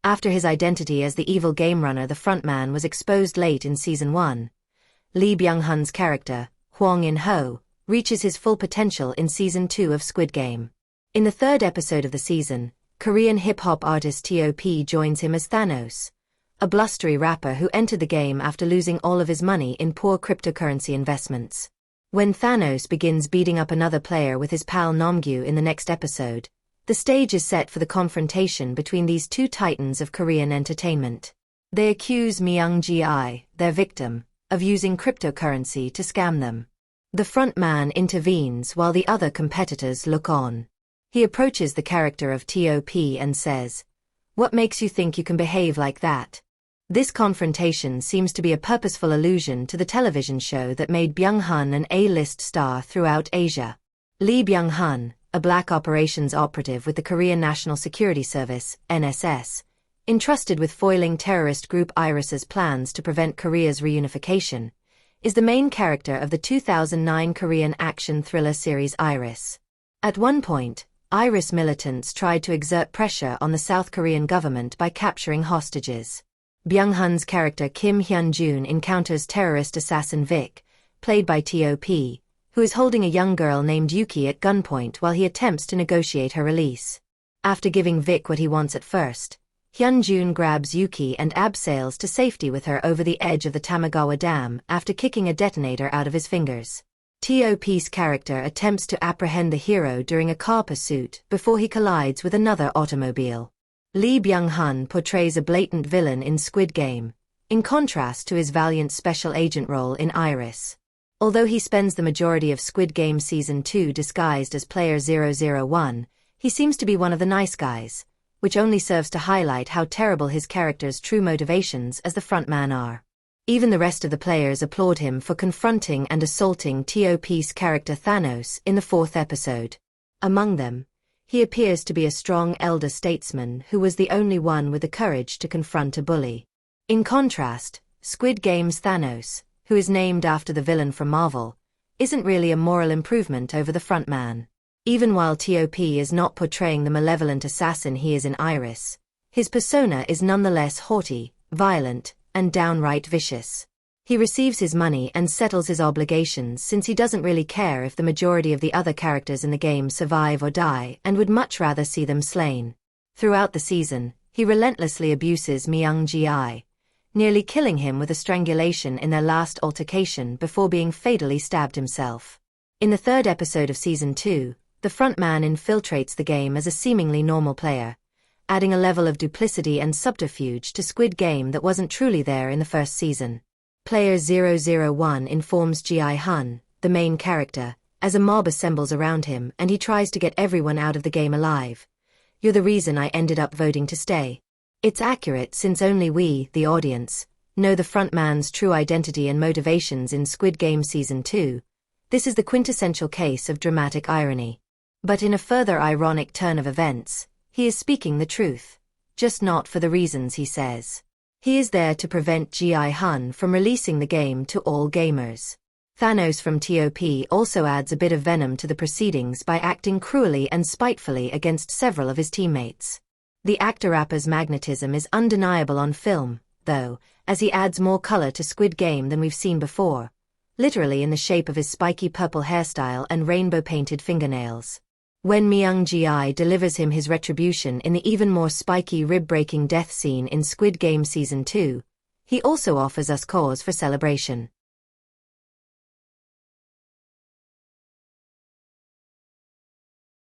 After his identity as the evil game runner, the frontman, was exposed late in Season 1, Lee Byung-hun's character, Hwang In-ho, reaches his full potential in Season 2 of Squid Game. In the third episode of the season, Korean hip-hop artist T.O.P. joins him as Thanos, a blustery rapper who entered the game after losing all of his money in poor cryptocurrency investments. When Thanos begins beating up another player with his pal Namgyu in the next episode, the stage is set for the confrontation between these two titans of Korean entertainment. They accuse Myung-gi, their victim, of using cryptocurrency to scam them. The frontman intervenes while the other competitors look on. He approaches the character of T.O.P. and says, "What makes you think you can behave like that?" This confrontation seems to be a purposeful allusion to the television show that made Byung-hun an A-list star throughout Asia. Lee Byung-hun, a black operations operative with the Korean National Security Service, NSS, entrusted with foiling terrorist group IRIS's plans to prevent Korea's reunification, is the main character of the 2009 Korean action thriller series IRIS. At one point, IRIS militants tried to exert pressure on the South Korean government by capturing hostages. Byung-hun's character Kim Hyun-jun encounters terrorist assassin Vic, played by T.O.P., who is holding a young girl named Yuki at gunpoint while he attempts to negotiate her release. After giving Vic what he wants at first, Hyun-jun grabs Yuki and abseils to safety with her over the edge of the Tamagawa Dam after kicking a detonator out of his fingers. T.O.P.'s character attempts to apprehend the hero during a car pursuit before he collides with another automobile. Lee Byung-hun portrays a blatant villain in Squid Game, in contrast to his valiant special agent role in IRIS. Although he spends the majority of Squid Game Season 2 disguised as Player 001, he seems to be one of the nice guys, which only serves to highlight how terrible his character's true motivations as the frontman are. Even the rest of the players applaud him for confronting and assaulting T.O.P.'s character Thanos in the fourth episode. Among them, he appears to be a strong elder statesman who was the only one with the courage to confront a bully. In contrast, Squid Game's Thanos, who is named after the villain from Marvel, isn't really a moral improvement over the frontman. Even while T.O.P. is not portraying the malevolent assassin he is in IRIS, his persona is nonetheless haughty, violent, and downright vicious. He receives his money and settles his obligations since he doesn't really care if the majority of the other characters in the game survive or die and would much rather see them slain. Throughout the season, he relentlessly abuses Myung-gi, nearly killing him with a strangulation in their last altercation before being fatally stabbed himself. In the third episode of Season 2, the frontman infiltrates the game as a seemingly normal player, adding a level of duplicity and subterfuge to Squid Game that wasn't truly there in the first season. Player 001 informs Ji-hun, the main character, as a mob assembles around him and he tries to get everyone out of the game alive. "You're the reason I ended up voting to stay." It's accurate since only we, the audience, know the frontman's true identity and motivations in Squid Game Season 2. This is the quintessential case of dramatic irony. But in a further ironic turn of events, he is speaking the truth, just not for the reasons he says. He is there to prevent Ji-hun from releasing the game to all gamers. Thanos from T.O.P. also adds a bit of venom to the proceedings by acting cruelly and spitefully against several of his teammates. The actor-rapper's magnetism is undeniable on film, though, as he adds more color to Squid Game than we've seen before, literally in the shape of his spiky purple hairstyle and rainbow-painted fingernails. When Myung-gi delivers him his retribution in the even more spiky rib-breaking death scene in Squid Game Season 2, he also offers us cause for celebration.